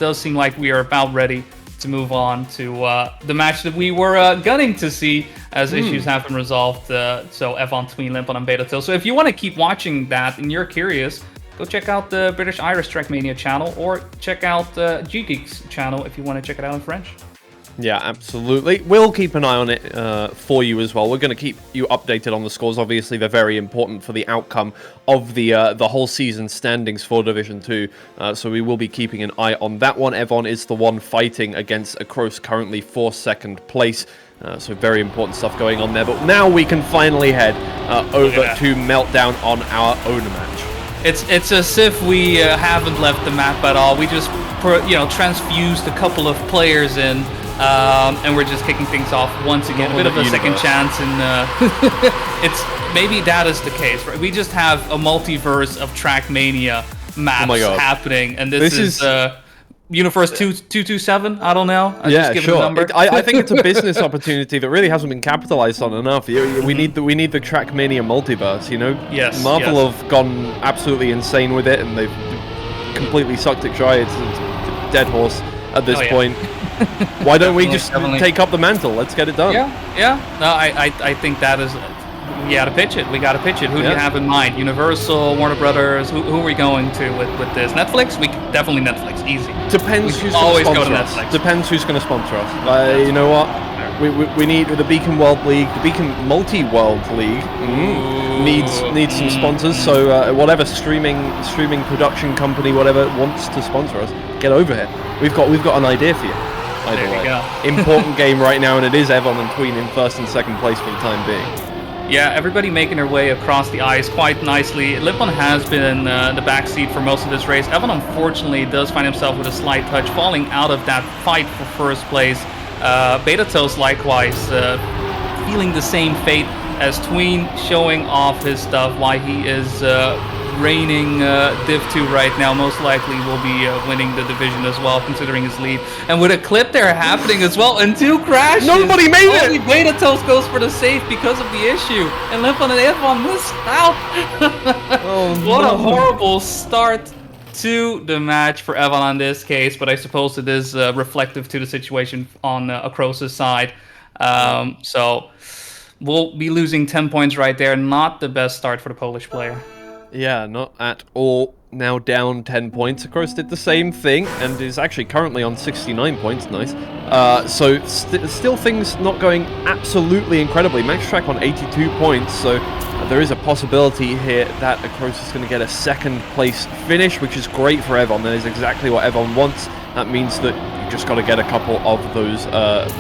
does seem like we are about ready to move on to the match that we were gunning to see as issues have been resolved. So evoN, Tween, Limpan, and Betatoast. So if you want to keep watching that and you're curious, go check out the British Irish Trackmania channel, or check out G-Geek's channel if you want to check it out in French. Yeah, absolutely. We'll keep an eye on it for you as well. We're going to keep you updated on the scores. Obviously, they're very important for the outcome of the whole season standings for Division 2. So we will be keeping an eye on that one. evoN is the one fighting against Akros currently for second place. So very important stuff going on there. But now we can finally head over to Meltdown on our own match. It's as if we haven't left the map at all. We just transfused a couple of players in. And we're just kicking things off once again. A bit of a second chance, and it's maybe that is the case, right? We just have a multiverse of Trackmania maps happening, and this is Universe 227. I don't know. Just give it a number. I think it's a business opportunity that really hasn't been capitalized on enough. We need the Trackmania multiverse. Yes. Marvel have gone absolutely insane with it, and they've completely sucked it dry. It's a dead horse at this point. Why don't we just take up the mantle? Let's get it done. Yeah. No, I think that is. We gotta pitch it. Who do you have in mind? Universal, Warner Brothers. Who are we going to with this? Netflix? We definitely Netflix. Easy. Depends who's going to sponsor us. Depends who's going to sponsor us. You know what? We need the Beacon World League, the Beacon Multi-World League needs some sponsors. So whatever streaming production company, whatever wants to sponsor us, get over here. We've got an idea for you. There we go. Important game right now, and it is evoN and Tween in first and second place for the time being. Yeah, everybody making their way across the ice quite nicely. Limpan has been in the backseat for most of this race. evoN, unfortunately, does find himself with a slight touch, falling out of that fight for first place. Betatoast, likewise, feeling the same fate as Tween, showing off his stuff, why he is reigning Div 2 right now. Most likely will be winning the division as well, considering his lead. And with a clip there happening as well, and 2 crashes. Nobody made it! Only Betatoast goes for the save because of the issue. And Limpan and evoN missed out. What a horrible start to the match for evoN in this case, but I suppose it is reflective to the situation on Akros' side. So we'll be losing 10 points right there. Not the best start for the Polish player. Yeah, not at all. Now down 10 points. Akros did the same thing and is actually currently on 69 points. Nice. So still things not going absolutely incredibly. MaxTrack on 82 points, so there is a possibility here that Akros is going to get a second place finish, which is great for evoN. That is exactly what evoN wants. That means that you just got to get a couple of those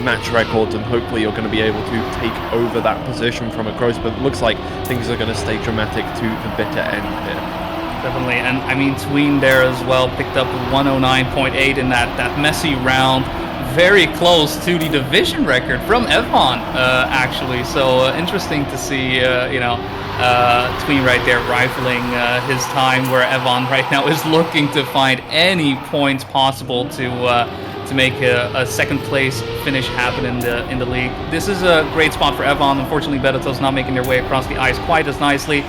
match records, and hopefully you're going to be able to take over that position from Akros. But it looks like things are going to stay dramatic to the bitter end here. Definitely, and I mean Tween there as well picked up 109.8 in that messy round, very close to the division record from evoN actually. So interesting to see Tween right there rivaling his time, where evoN right now is looking to find any points possible to make a second place finish happen in the league. This is a great spot for evoN. Unfortunately, Betatoast not making their way across the ice quite as nicely.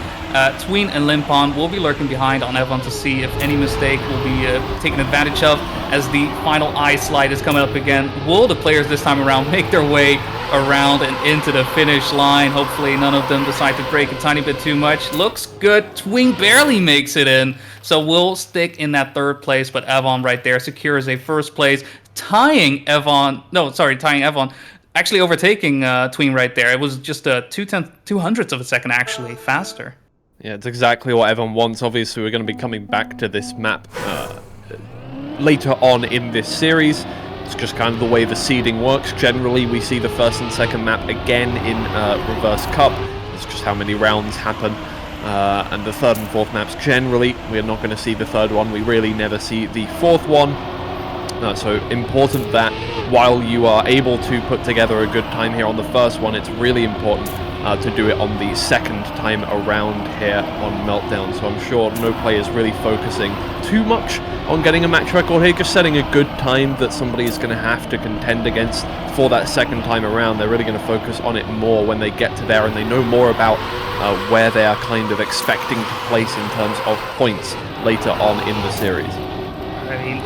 Tween and Limpan will be lurking behind on evoN to see if any mistake will be taken advantage of as the final ice slide is coming up again. Will the players this time around make their way around and into the finish line? Hopefully none of them decide to break a tiny bit too much. Looks good. Tween barely makes it in, so we'll stick in that third place, but evoN right there secures a first place, tying evoN. Actually overtaking Tween right there. It was just a 2/200ths of a second actually faster. Yeah, it's exactly what evoN wants. Obviously, we're going to be coming back to this map later on in this series. It's just kind of the way the seeding works. Generally, we see the first and second map again in Reverse Cup. It's just how many rounds happen. And the third and fourth maps, generally, we're not going to see the third one. We really never see the fourth one. So important that while you are able to put together a good time here on the first one, it's really important to do it on the second time around here on Meltdown. So I'm sure no player is really focusing too much on getting a match record here, just setting a good time that somebody is going to have to contend against for that second time around. They're really going to focus on it more when they get to there and they know more about where they are kind of expecting to place in terms of points later on in the series. I mean,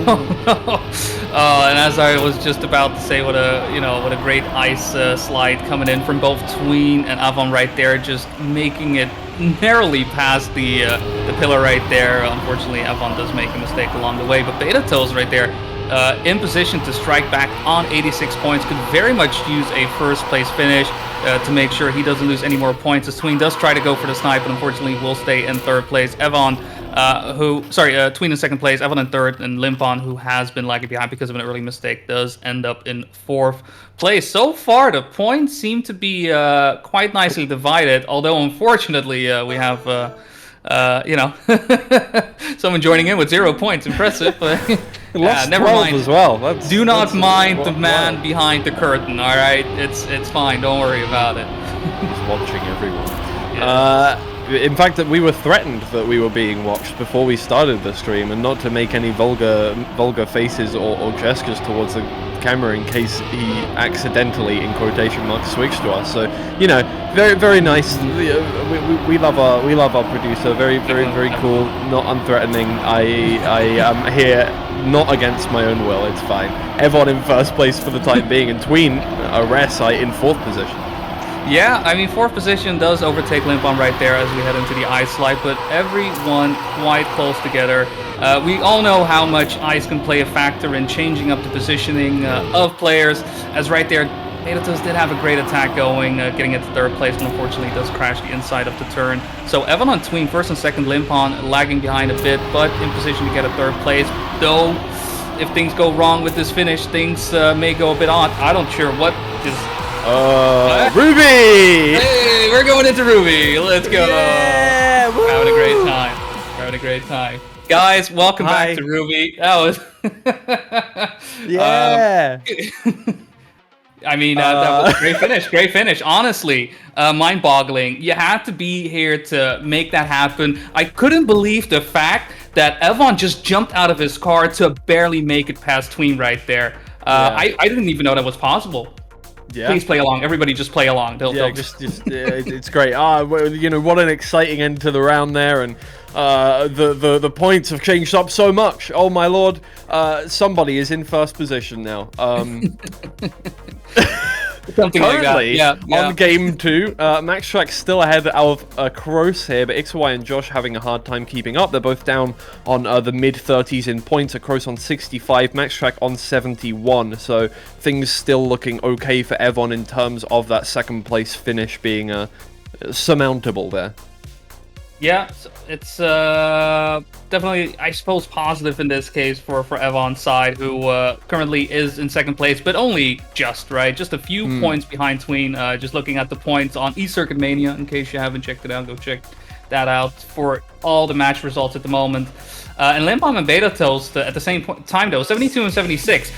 And as I was just about to say, what a great ice slide coming in from both Tween and evoN right there, just making it narrowly past the pillar right there. Unfortunately, evoN does make a mistake along the way, but Betatoast right there, in position to strike back on 86 points, could very much use a first place finish to make sure he doesn't lose any more points, as Tween does try to go for the snipe, but unfortunately will stay in third place. evoN, Tween in second place, evoN in third, and Limpan, who has been lagging behind because of an early mistake, does end up in fourth place. So far, the points seem to be quite nicely divided, although unfortunately we have someone joining in with 0 points. Impressive, but never mind. As well. Do not mind the man behind the curtain. All right, it's fine. Don't worry about it. He's watching everyone. Yeah. In fact, that we were threatened that we were being watched before we started the stream, and not to make any vulgar faces or gestures towards the camera in case he accidentally, in quotation marks, switched to us. So, very, very nice. We love our producer. Very, very, very cool. Not unthreatening. I am here not against my own will. It's fine. evoN in first place for the time being, and Tween, in fourth position. Yeah, I mean, fourth position does overtake Limpan right there as we head into the ice slide, but everyone quite close together. We all know how much ice can play a factor in changing up the positioning of players, as right there, Betatoast did have a great attack going, getting into third place, but unfortunately does crash the inside of the turn. So evoN on Tween, first and second, Limpan lagging behind a bit, but in position to get a third place, though if things go wrong with this finish, things may go a bit odd. I don't sure what is... Ruby! Hey, we're going into Ruby. Let's go. Yeah, we're having a great time. We're having a great time. Guys, welcome back to Ruby. That was... yeah. I mean, that was a great finish. Great finish. Honestly, mind-boggling. You had to be here to make that happen. I couldn't believe the fact that evoN just jumped out of his car to barely make it past Tween right there. I didn't even know that was possible. Yeah. Please play along. Everybody just play along. It's great. What an exciting end to the round there, and the points have changed up so much. Oh my lord! Somebody is in first position now. Something currently, like that. On game 2, MaxTrax still ahead of Kroos here, but XY and Josh having a hard time keeping up. They're both down on the mid-30s in points. Kroos on 65, MaxTrax on 71. So things still looking okay for evoN in terms of that second place finish being surmountable there. Yeah, it's definitely, I suppose, positive in this case for evoN's side, who currently is in second place, but only just, right? Just a few points behind Tween. Just looking at the points on eCircuit Mania, in case you haven't checked it out, go check that out for all the match results at the moment. And Limpan and Betatoast at the same time, though, 72 and 76.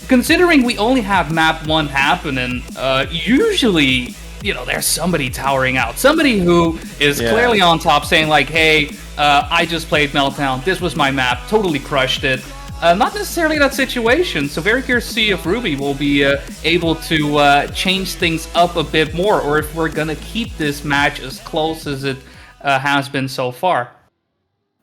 Considering we only have map 1 happening, usually... there's somebody towering out. Somebody who is clearly on top saying like, hey, I just played Meltdown. This was my map. Totally crushed it. Not necessarily that situation. So very curious to see if Ruby will be able to change things up a bit more, or if we're going to keep this match as close as it has been so far.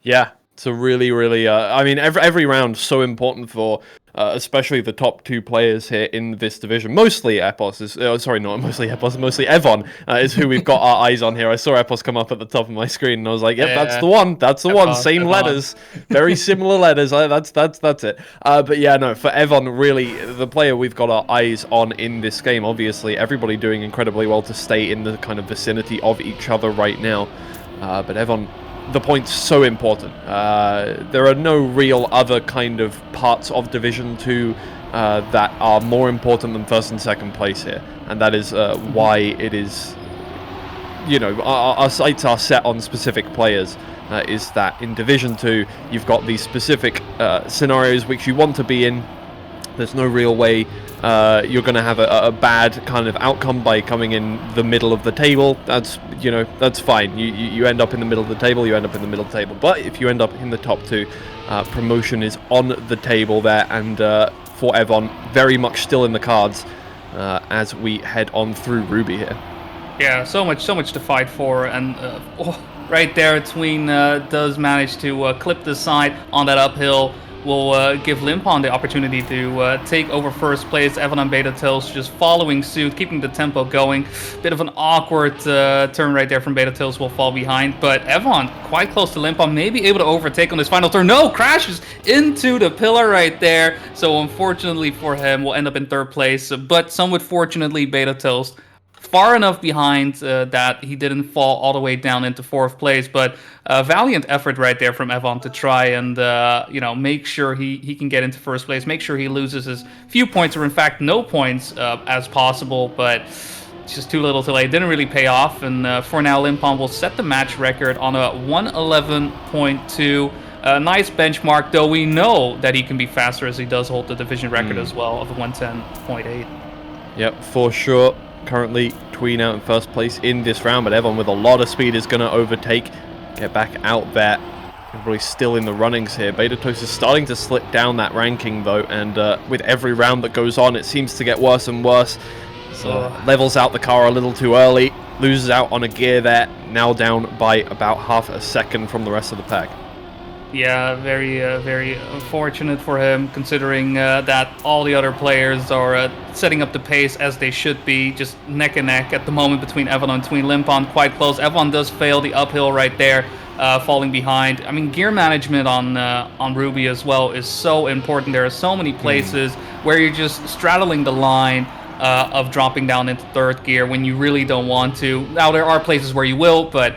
Yeah, it's a really, really... every round so important for... especially the top 2 players here in this division. Mostly Epos is... not mostly Epos, mostly evoN is who we've got our eyes on here. I saw Epos come up at the top of my screen, and I was like, yep, that's the one. That's the one. Same letters. Very similar letters. That's it. But yeah, no, for evoN, really, the player we've got our eyes on in this game, obviously, everybody doing incredibly well to stay in the kind of vicinity of each other right now. But evoN... the point's so important. There are no real other kind of parts of Division 2 that are more important than first and second place here. And that is why it is, our sights are set on specific players. Is that in Division 2, you've got these specific scenarios which you want to be in. There's no real way you're going to have a bad kind of outcome by coming in the middle of the table. That's, that's fine. You end up in the middle of the table, you end up in the middle of the table. But if you end up in the top 2, promotion is on the table there. And for evoN, very much still in the cards as we head on through Ruby here. Yeah, so much to fight for. And right there, Tween does manage to clip the side on that uphill. will give Limpan the opportunity to take over first place. evoN and Betatoast just following suit, keeping the tempo going. Bit of an awkward turn right there from Betatoast, will fall behind, but evoN quite close to Limpan, maybe able to overtake on this final turn. No, crashes into the pillar right there. So unfortunately for him, we'll end up in third place, but somewhat fortunately, Betatoast far enough behind that he didn't fall all the way down into fourth place, but a valiant effort right there from evoN to try and make sure he can get into first place, make sure he loses as few points or in fact no points as possible, but it's just too little too late. Didn't really pay off, and for now Limpan will set the match record on a 111.2. Nice benchmark, though we know that he can be faster as he does hold the division record as well of 110.8. Yep, for sure. Currently, Tween out in first place in this round, but evoN with a lot of speed is going to overtake, get back out there. Everybody's still in the runnings here. Betatoast is starting to slip down that ranking, though, and with every round that goes on, it seems to get worse and worse. So levels out the car a little too early, loses out on a gear there, now down by about half a second from the rest of the pack. Yeah, very unfortunate for him, considering that all the other players are setting up the pace as they should be, just neck and neck at the moment between evoN and Tween. Limpan quite close. evoN does fail the uphill right there, falling behind. I mean, gear management on Ruby as well is so important. There are so many places where you're just straddling the line of dropping down into third gear when you really don't want to. Now, there are places where you will, but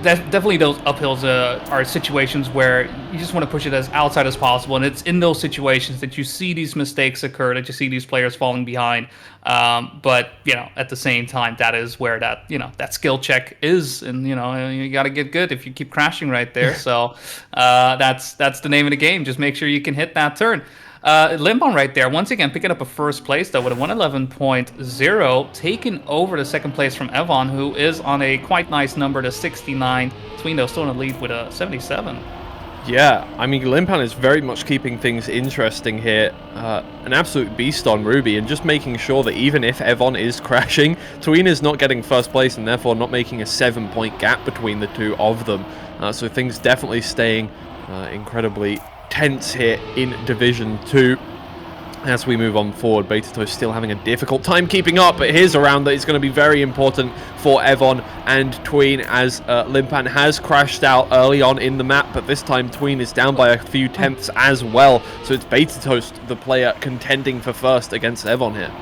definitely those uphills are situations where you just want to push it as outside as possible, and it's in those situations that you see these mistakes occur, that you see these players falling behind. But at the same time, that is where that skill check is, and you got to get good if you keep crashing right there. So that's the name of the game. Just make sure you can hit that turn. Limpan right there, once again picking up a first place though with a 111.0, taking over the second place from evoN, who is on a quite nice number to 69. Tween though still in the lead with a 77. Yeah, I mean, Limpan is very much keeping things interesting here. An absolute beast on Ruby, and just making sure that even if evoN is crashing, Tween is not getting first place and therefore not making a 7-point gap between the two of them. So things definitely staying incredibly tense here in Division 2 as we move on forward. Betatoast still having a difficult time keeping up, but here's a round that is going to be very important for evoN and Tween, as Limpan has crashed out early on in the map, but this time Tween is down by a few tenths as well, so it's Betatoast, the player contending for first against evoN here.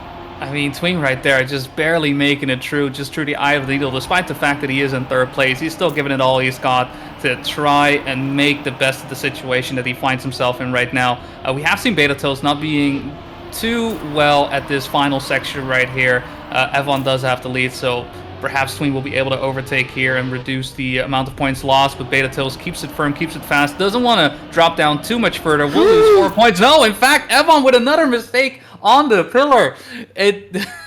I mean, Tween right there, just barely making it through, just through the eye of the needle. Despite the fact that he is in third place, he's still giving it all he's got to try and make the best of the situation that he finds himself in right now. We have seen Betatoast not being too well at this final section right here. evoN does have the lead, so perhaps Tween will be able to overtake here and reduce the amount of points lost, but Betatoast keeps it firm, keeps it fast, doesn't want to drop down too much further. Will lose 4 points. No, in fact, evoN with another mistake on the pillar.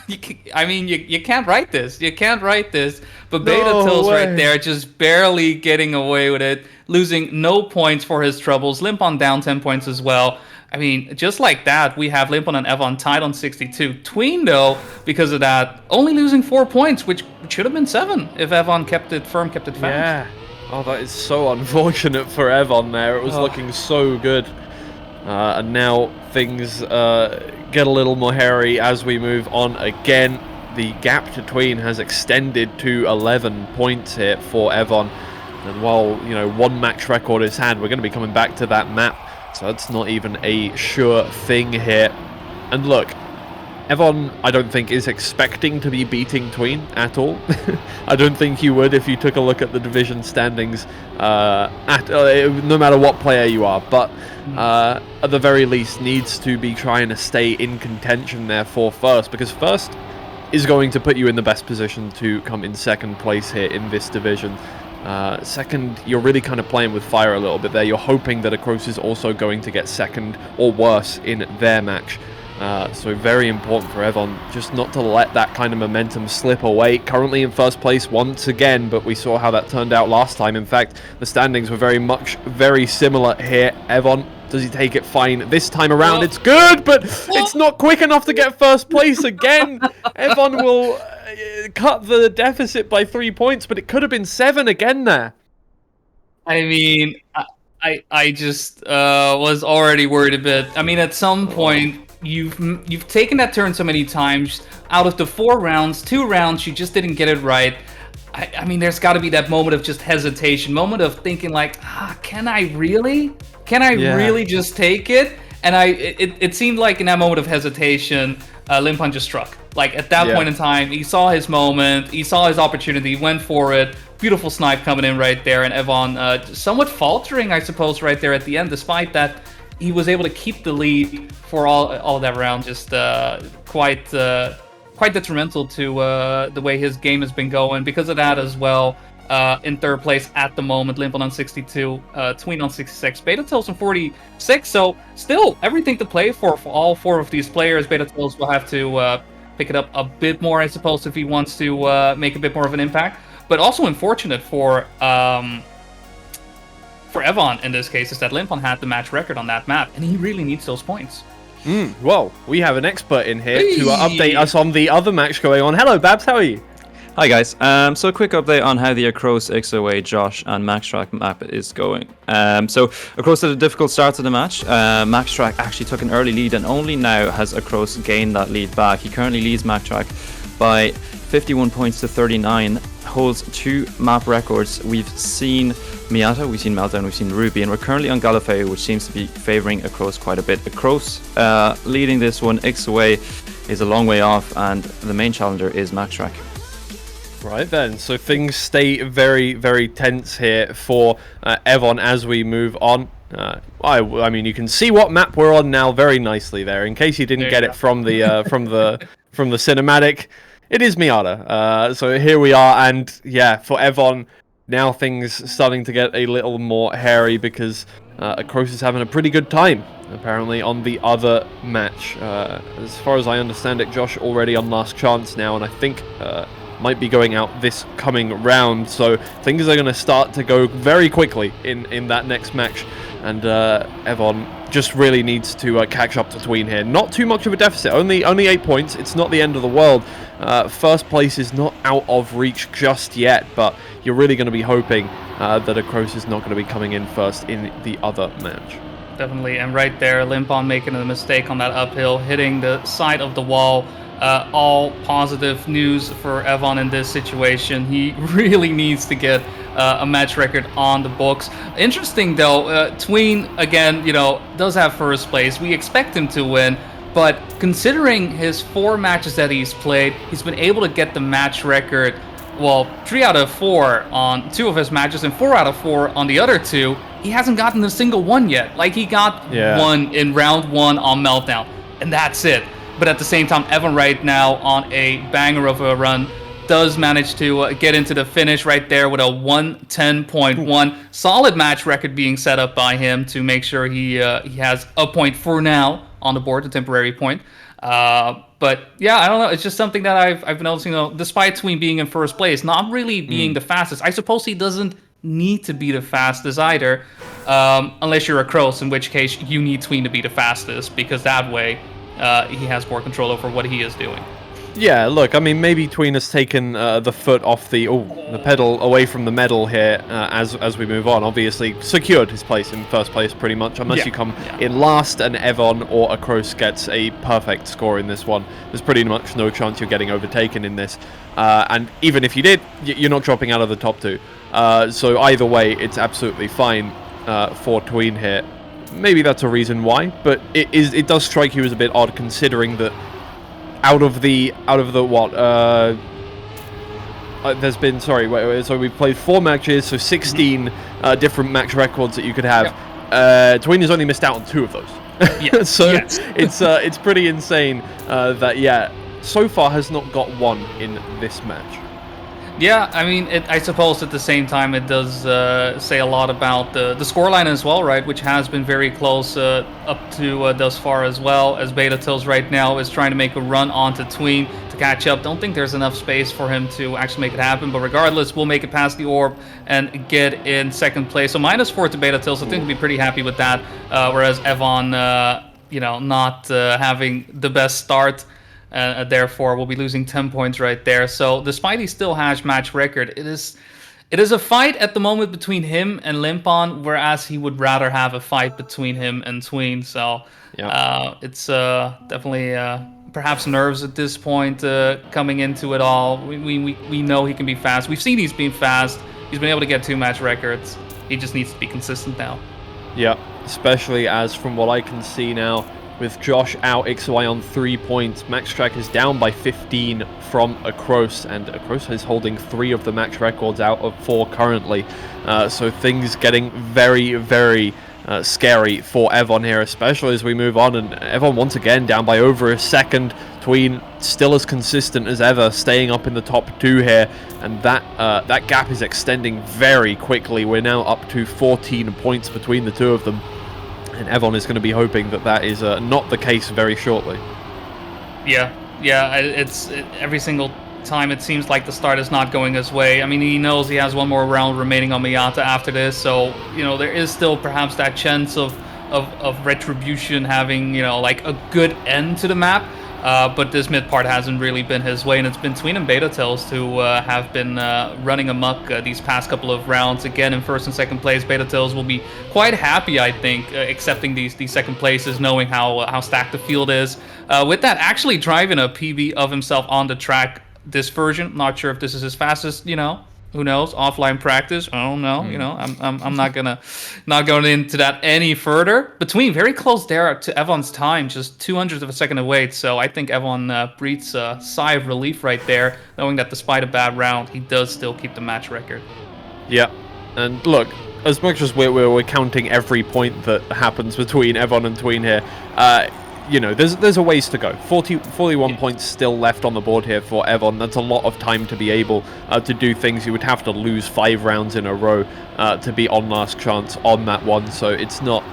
You can't write this. You can't write this. But Betatoast right there, just barely getting away with it, losing no points for his troubles. Limpan down 10 points as well. I mean, just like that, we have Limpan and evoN tied on 62. Tween, though, because of that, only losing 4 points, which should have been 7 if evoN kept it firm, kept it fast. Yeah. Oh, that is so unfortunate for evoN there. It was looking so good. And now things get a little more hairy as we move on again. The gap to Tween has extended to 11 points here for evoN. And while, one match record is had, we're going to be coming back to that map. So that's not even a sure thing here. And look, evoN, I don't think, is expecting to be beating Tween at all. I don't think you would if you took a look at the division standings, no matter what player you are. But at the very least, needs to be trying to stay in contention there for first, because first is going to put you in the best position to come in second place here in this division. Second, you're really kind of playing with fire a little bit there. You're hoping that Across is also going to get second or worse in their match. So very important for evoN just not to let that kind of momentum slip away. Currently in first place once again, but we saw how that turned out last time. In fact, the standings were very similar here. evoN, does he take it fine this time around? It's good, but it's not quick enough to get first place again. evoN will cut the deficit by 3 points, but it could have been 7 again there. I mean, I just was already worried a bit. I mean, at some point, you've taken that turn so many times. Out of the 4 rounds, 2 rounds, you just didn't get it right. I mean, there's got to be that moment of just hesitation, moment of thinking like, can I really? Can I really just take it? And it seemed like in that moment of hesitation, Limpan just struck. Like at that point in time, he saw his moment, he saw his opportunity, went for it. Beautiful snipe coming in right there, and evoN somewhat faltering, I suppose, right there at the end, despite that he was able to keep the lead for all that round. Just quite detrimental to the way his game has been going. Because of that as well, in 3rd place at the moment, Limpan on 62, Tween on 66, Betatoast on 46. So still everything to play for all 4 of these players. Betatoast will have to pick it up a bit more, I suppose, if he wants to make a bit more of an impact. But also unfortunate for evoN in this case is that Limpan had the match record on that map, and he really needs those points. Well, we have an expert in here to update us on the other match going on. Hello, Babs, how are you? Hi guys, so a quick update on how the Across XOA, Josh and Maxtrack map is going. So Across had a difficult start to the match. Maxtrack actually took an early lead and only now has Across gained that lead back. He currently leads Maxtrack by 51 points to 39, holds 2 map records. We've seen Miata, we've seen Meltdown, we've seen Ruby, and we're currently on Galifeo, which seems to be favouring Across quite a bit. Across leading this one, XOA is a long way off, and the main challenger is Maxtrack. Right then, so things stay very, very tense here for evoN as we move on. I mean, you can see what map we're on now very nicely there. In case you didn't get it from the from the cinematic, it is Miata. So here we are, and yeah, for evoN, now things starting to get a little more hairy because Across is having a pretty good time apparently on the other match. As far as I understand it, Josh already on last chance now, and I think might be going out this coming round, so things are going to start to go very quickly in that next match, and evoN just really needs to catch up to Tween here. Not too much of a deficit, only 8 points. It's not the end of the world. First place is not out of reach just yet, but you're really going to be hoping that Across is not going to be coming in first in the other match. Definitely, and right there, Limpan making a mistake on that uphill, hitting the side of the wall. All positive news for evoN in this situation. He really needs to get a match record on the books. Interesting though, Tween again, does have first place. We expect him to win, but considering his 4 matches that he's played, he's been able to get the match record. Well, 3 out of 4 on 2 of his matches and 4 out of 4 on the other 2. He hasn't gotten a single one yet. Like he got one in round 1 on Meltdown, and that's it. But at the same time, evoN right now on a banger of a run does manage to get into the finish right there with a 110.1. Solid match record being set up by him to make sure he has a point for now on the board, a temporary point. But yeah, I don't know. It's just something that I've been noticing, despite Tween being in first place, not really being the fastest. I suppose he doesn't need to be the fastest either, unless you're Across, in which case you need Tween to be the fastest, because that way he has more control over what he is doing. Yeah, look, I mean, maybe Tween has taken the foot off the pedal away from the medal here as we move on. Obviously, secured his place in first place pretty much, unless you come in last and evoN or Across gets a perfect score in this one. There's pretty much no chance you're getting overtaken in this. And even if you did, you're not dropping out of the top 2. So either way, it's absolutely fine for Tween here. Maybe that's a reason why, but it does strike you as a bit odd considering that out of the what there's been so we've played 4 matches, so 16 different match records that you could have. Tween has only missed out on 2 of those. So it's pretty insane that so far has not got one in this match. Yeah, I mean, I suppose at the same time it does say a lot about the scoreline as well, right? Which has been very close up to thus far as well, as Betatoast right now is trying to make a run onto Tween to catch up. Don't think there's enough space for him to actually make it happen, but regardless, we'll make it past the orb and get in second place. So -4 to Betatoast, I think we'll be pretty happy with that, whereas evoN, not having the best start. Therefore, we'll be losing 10 points right there. So, despite he still has match record, it It is a fight at the moment between him and Limpan, whereas he would rather have a fight between him and Tween. So it's definitely perhaps nerves at this point coming into it all. We know he can be fast. We've seen he's been fast. He's been able to get 2 match records. He just needs to be consistent now. Yeah, especially as from what I can see now, with Josh out XY on 3 points, Maxtrack is down by 15 from evoN, and evoN is holding 3 of the match records out of 4 currently. So things getting very, very scary for evoN here, especially as we move on, and evoN once again down by over a second. Tween still as consistent as ever, staying up in the top 2 here, and that gap is extending very quickly. We're now up to 14 points between the 2 of them, and evoN is going to be hoping that that is not the case very shortly. Yeah, it's every single time it seems like the start is not going his way. I mean, he knows he has one more round remaining on Miyata after this, so there is still perhaps that chance of retribution having like a good end to the map. But this mid part hasn't really been his way, and it's been Tween and Betatoast who have been running amok these past couple of rounds. Again, in first and second place, Betatoast will be quite happy, I think, accepting these second places, knowing how stacked the field is. With that, actually driving a PB of himself on the track this version. Not sure if this is his fastest, who knows? Offline practice. I don't know. I'm not going into that any further. But Tween very close there to evoN's time, just 200th of a second away. So I think evoN breathes a sigh of relief right there, knowing that despite a bad round, he does still keep the match record. Yeah, and look, as much as we're counting every point that happens between evoN and Tween here, there's a ways to go. 41 points still left on the board here for evoN. That's a lot of time to be able to do things. You would have to lose 5 rounds in a row to be on last chance on that one. So it's not,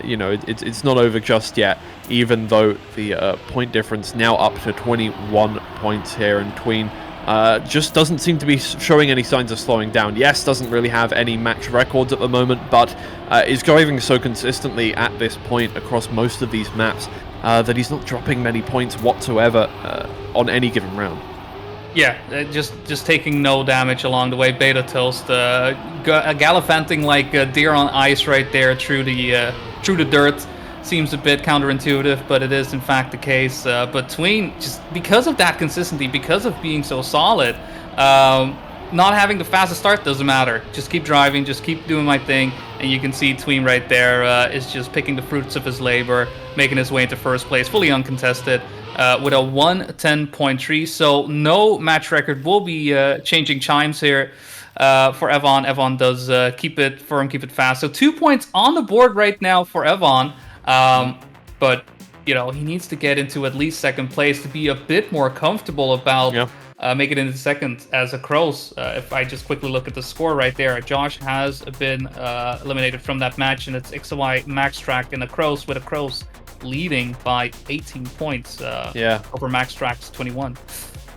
it's not over just yet, even though the point difference now up to 21 points here, and Tween just doesn't seem to be showing any signs of slowing down. Yes, doesn't really have any match records at the moment, but is driving so consistently at this point across most of these maps that he's not dropping many points whatsoever on any given round. Yeah, just taking no damage along the way. Betatoast gallivanting like a deer on ice right there through the dirt. Seems a bit counterintuitive, but it is in fact the case. But Tween, just because of that consistency, because of being so solid, not having the fastest start doesn't matter. Just keep driving, just keep doing my thing, and you can see Tween right there is just picking the fruits of his labor, making his way into first place, fully uncontested, with a 110.3. So no match record will be changing chimes here. For evoN. evoN does keep it firm, keep it fast. So 2 points on the board right now for evoN. But he needs to get into at least second place to be a bit more comfortable about making it into second as evoN. If I just quickly look at the score right there, Josh has been eliminated from that match, and it's XY, Maxtrack, and evoN, with evoN leading by 18 points over Maxtrack's 21.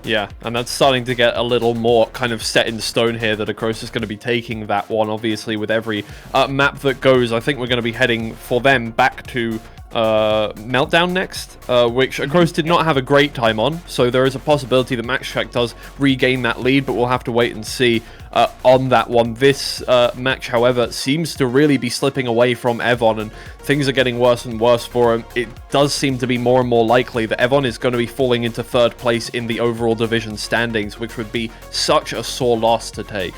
Yeah, and that's starting to get a little more kind of set in stone here that evoN is going to be taking that one. Obviously, with every map that goes, I think we're going to be heading for them back to Meltdown next, which evoN did not have a great time on, so there is a possibility that Maxtrack does regain that lead, but we'll have to wait and see on that one. This match, however, seems to really be slipping away from evoN, and things are getting worse and worse for him. It does seem to be more and more likely that evoN is going to be falling into third place in the overall division standings, which would be such a sore loss to take.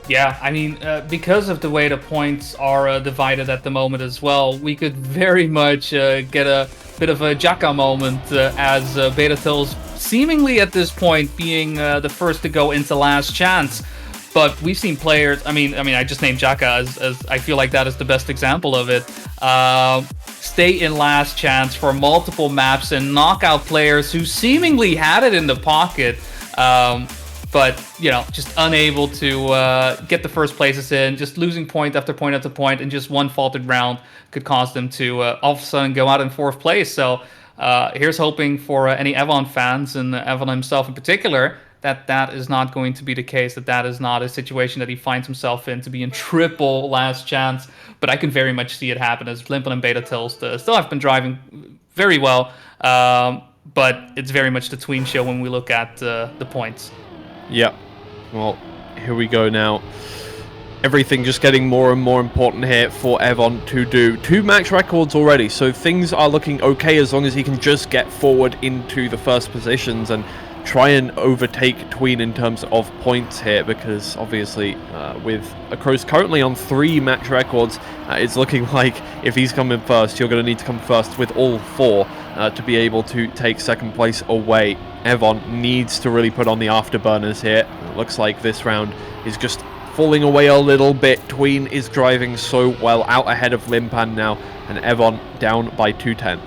Yeah, I mean, because of the way the points are divided at the moment as well, we could very much get a bit of a Jaka moment as Betatoast seemingly at this point being the first to go into last chance. But we've seen players, I mean, I just named Jaka as I feel like that is the best example of it, stay in last chance for multiple maps and knock out players who seemingly had it in the pocket. But, just unable to get the first places in, just losing point after point after point, and just one faulted round could cause them to all of a sudden go out in fourth place. So here's hoping for any evoN fans, and evoN himself in particular, that is not going to be the case, that is not a situation that he finds himself in, to be in triple last chance. But I can very much see it happen, as Limpan and Betatoast still have been driving very well, but it's very much the Tween show when we look at the points. Yeah, well, here we go now. Everything just getting more and more important here for evoN to do. 2 match records already, so things are looking okay as long as he can just get forward into the first positions and try and overtake Tween in terms of points here, because obviously with evoN currently on 3 match records, it's looking like if he's coming first, you're going to need to come first with all 4 to be able to take second place away. evoN needs to really put on the afterburners here. It looks like this round is just falling away a little bit. Tween is driving so well, out ahead of Limpan now, and evoN down by 2/10.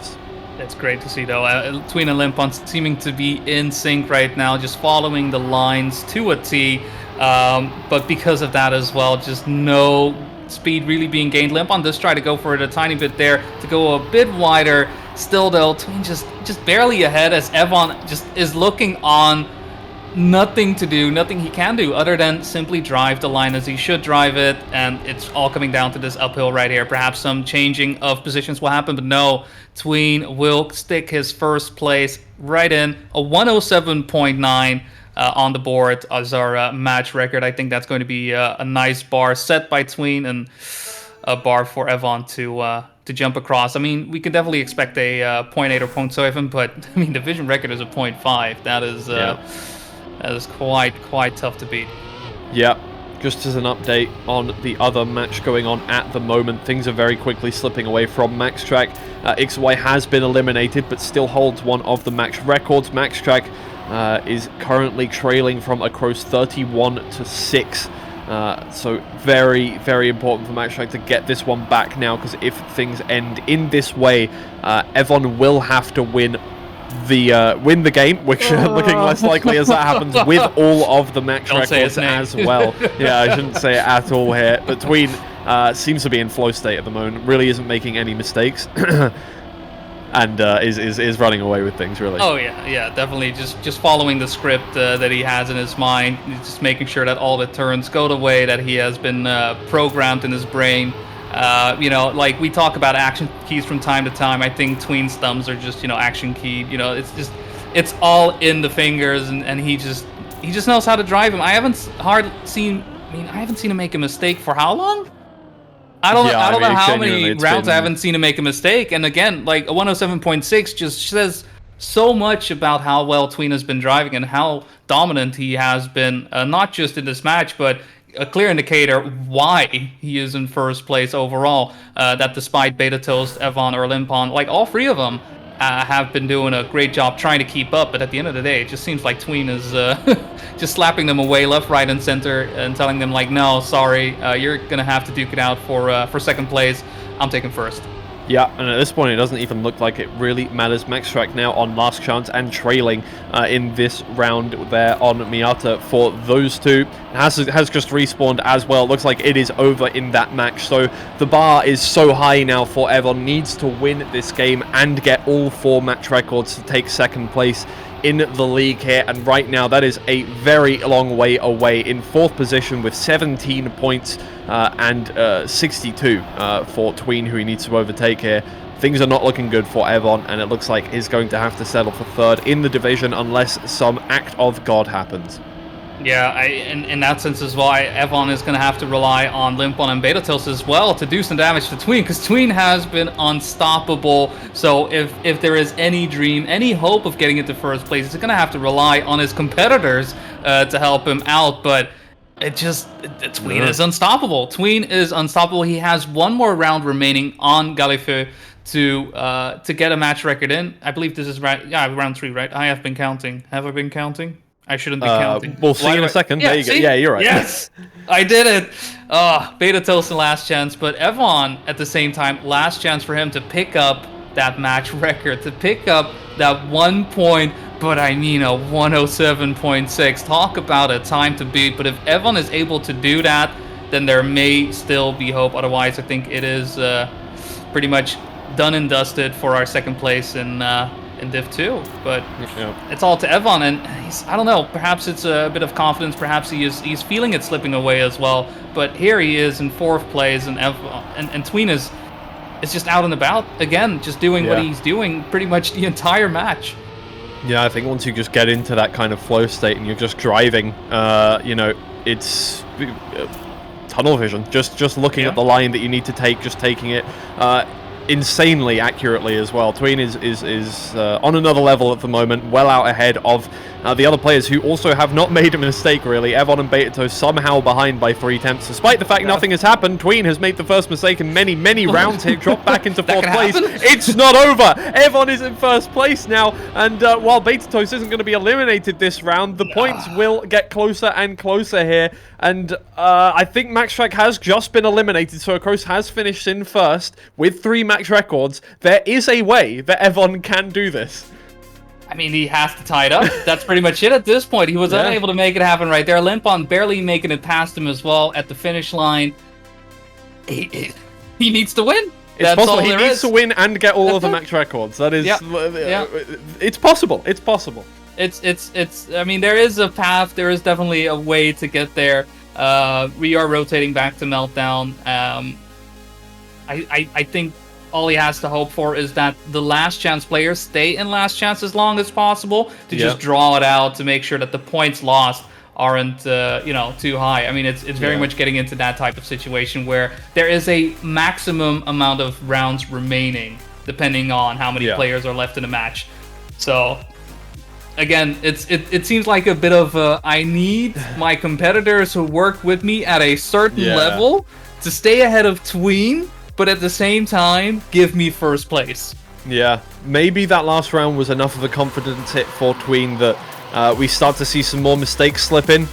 It's great to see, though. Tween and Limpan seeming to be in sync right now, just following the lines to a T. But because of that as well, just no speed really being gained. Limpan does try to go for it a tiny bit there to go a bit wider. Still, though, Tween just barely ahead as evoN just is looking on. Nothing to do, nothing he can do other than simply drive the line as he should drive it, and it's all coming down to this uphill right here. Perhaps some changing of positions will happen, but no, Tween will stick his first place right in, a 107.9 on the board as our match record. I think that's going to be a nice bar set by Tween and a bar for evoN to jump across. I mean, we could definitely expect a 0.8 or 0.7, but I mean, division record is a 0.5. That is that is quite tough to beat. Yeah, just as an update on the other match going on at the moment, things are very quickly slipping away from Maxtrack. evoY has been eliminated, but still holds one of the match records. Maxtrack is currently trailing from evoN 31-6. So very, very important for Maxtrack to get this one back now, because if things end in this way, evoN will have to win the game, which looking less likely as that happens with all of the match records as well. Yeah, I shouldn't say it at all here, but Tween seems to be in flow state at the moment, really isn't making any mistakes. And is running away with things, really. Oh yeah, definitely just following the script that he has in his mind, just making sure that all the turns go the way that he has been programmed in his brain. You know, like we talk about action keys from time to time. I think Tween's thumbs are just, you know, action keyed. You know, it's all in the fingers, and he just knows how to drive him. I haven't seen him make a mistake for how long? I don't know how many rounds I haven't seen him make a mistake. And again, like a 107.6 just says so much about how well Tween has been driving and how dominant he has been, not just in this match, but a clear indicator why he is in first place overall. That despite Betatoast, evoN, or Limpan, like all 3 of them have been doing a great job trying to keep up. But at the end of the day, it just seems like Tween is just slapping them away left, right, and center and telling them like, no, sorry, you're gonna have to duke it out for second place. I'm taking first. Yeah, and at this point it doesn't even look like it really matters. Maxtrack now on last chance and trailing in this round there on Miata for those 2. Has just respawned as well. Looks like it is over in that match. So the bar is so high now for evoN. Needs to win this game and get all 4 match records to take second place in the league here, and right now that is a very long way away. In 4th position with 17 points and 62 for Tween, who he needs to overtake here. Things are not looking good for evoN, and it looks like he's going to have to settle for 3rd in the division unless some act of God happens. Yeah, in that sense as well, evoN is going to have to rely on Limpan and Betatoast as well to do some damage to Tween, because Tween has been unstoppable. So if there is any dream, any hope of getting into first place, he's going to have to rely on his competitors to help him out. But Tween is unstoppable. Tween is unstoppable. He has 1 more round remaining on Galifeu to get a match record in. I believe this is round 3, right? I have been counting. Have I been counting? I shouldn't be counting. We'll see in a second. Yeah, there you go. Yeah, you're right. Yes, I did it. Betatoast and last chance, but evoN at the same time, last chance for him to pick up that match record, to pick up that 1 point, but I mean a 107.6. Talk about a time to beat. But if evoN is able to do that, then there may still be hope. Otherwise, I think it is pretty much done and dusted for our second place in Div 2, but it's all to evoN, and I don't know, perhaps it's a bit of confidence, perhaps he's feeling it slipping away as well, but here he is in 4th place, and Tween is just out and about again, just doing what he's doing pretty much the entire match. Yeah, I think once you just get into that kind of flow state and you're just driving, you know, it's tunnel vision. Just looking at the line that you need to take, just taking it insanely accurately as well. Tween is on another level at the moment, well out ahead of the other players who also have not made a mistake, really. evoN and Betatoast somehow behind by 3 attempts. Despite the fact nothing has happened, Tween has made the first mistake in many, many rounds here, dropped back into 4th place. It's not over! evoN is in 1st place now, and while Betatoast isn't going to be eliminated this round, the points will get closer and closer here. And I think MaxTrack has just been eliminated, so evoN has finished in 1st with 3 match records. There is a way that evoN can do this. I mean, he has to tie it up. That's pretty much it at this point. He was unable to make it happen right there. Limpan barely making it past him as well at the finish line. He needs to win. It's possible. He needs to win and get all of the match records. That is, it's possible. It's possible. It's. I mean, there is a path. There is definitely a way to get there. We are rotating back to Meltdown. I think all he has to hope for is that the last chance players stay in last chance as long as possible to just draw it out, to make sure that the points lost aren't too high. I mean, it's very much getting into that type of situation where there is a maximum amount of rounds remaining depending on how many players are left in a match. So again, it seems like a bit of I need my competitors who work with me at a certain level to stay ahead of Tween, but at the same time, give me 1st place. Yeah, maybe that last round was enough of a confidence hit for Tween that we start to see some more mistakes slip in.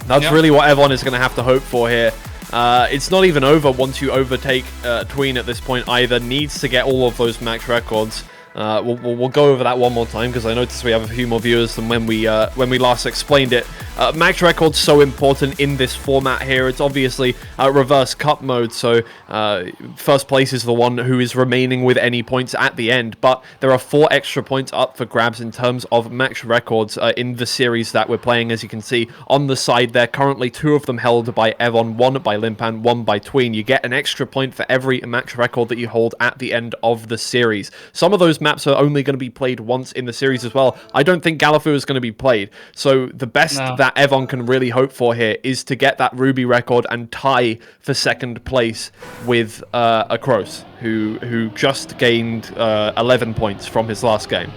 That's really what evoN is going to have to hope for here. It's not even over once you overtake Tween at this point either. Needs to get all of those max records. We'll go over that one more time because I noticed we have a few more viewers than when we last explained it. Max record's so important in this format here. It's obviously reverse cup mode, so 1st place is the one who is remaining with any points at the end, but there are 4 extra points up for grabs in terms of max records in the series that we're playing. As you can see on the side there, currently 2 of them held by evoN, 1 by Limpan, 1 by Tween. You get an extra point for every max record that you hold at the end of the series. Some of those maps are only going to be played once in the series as well. I don't think Galafu is going to be played, so the best that evoN can really hope for here is to get that Ruby record and tie for 2nd place with evoN, who just gained 11 points from his last game.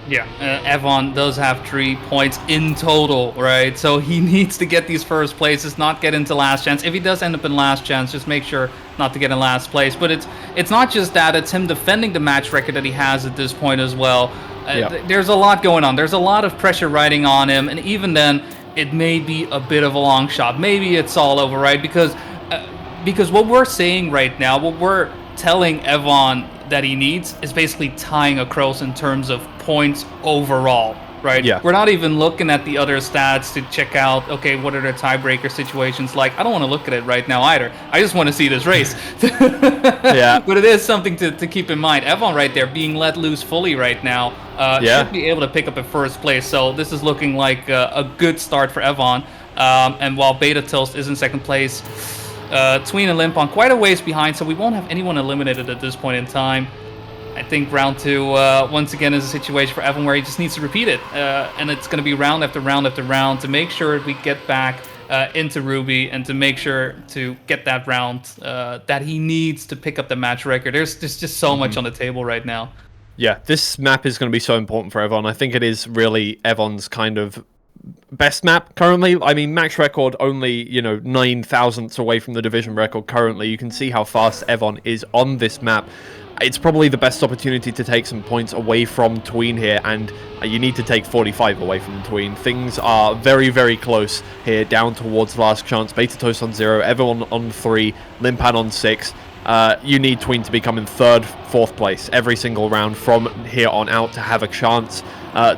Yeah, evoN does have 3 points in total, right? So he needs to get these 1st places, not get into last chance. If he does end up in last chance, just make sure not to get in last place. But it's not just that, it's him defending the match record that he has at this point as well. There's a lot going on. There's a lot of pressure riding on him, and even then, it may be a bit of a long shot. Maybe it's all over, right? Because what we're saying right now, what we're telling evoN that he needs is basically tying evoN in terms of points overall, right? Yeah. We're not even looking at the other stats to check out, okay, what are the tiebreaker situations like? I don't want to look at it right now either. I just want to see this race. But it is something to keep in mind. evoN right there being let loose fully right now should be able to pick up a 1st place. So this is looking like a good start for evoN. And while Betatoast is in 2nd place, Tween and Limpan quite a ways behind, so we won't have anyone eliminated at this point in time. I think round 2, once again, is a situation for evoN where he just needs to repeat it. And it's going to be round after round after round to make sure we get back into Ruby and to make sure to get that round that he needs to pick up the match record. There's just so much on the table right now. Yeah, this map is going to be so important for evoN. I think it is really evoN's kind of best map currently. I mean, max record only 9 thousandths away from the division record currently. You can see how fast evoN is on this map. It's probably the best opportunity to take some points away from Tween here, and you need to take 45 away from Tween. Things are very, very close here, down towards last chance. Betatoast on 0, evoN on 3, Limpan on 6. You need Tween to become in 3rd, 4th place every single round from here on out to have a chance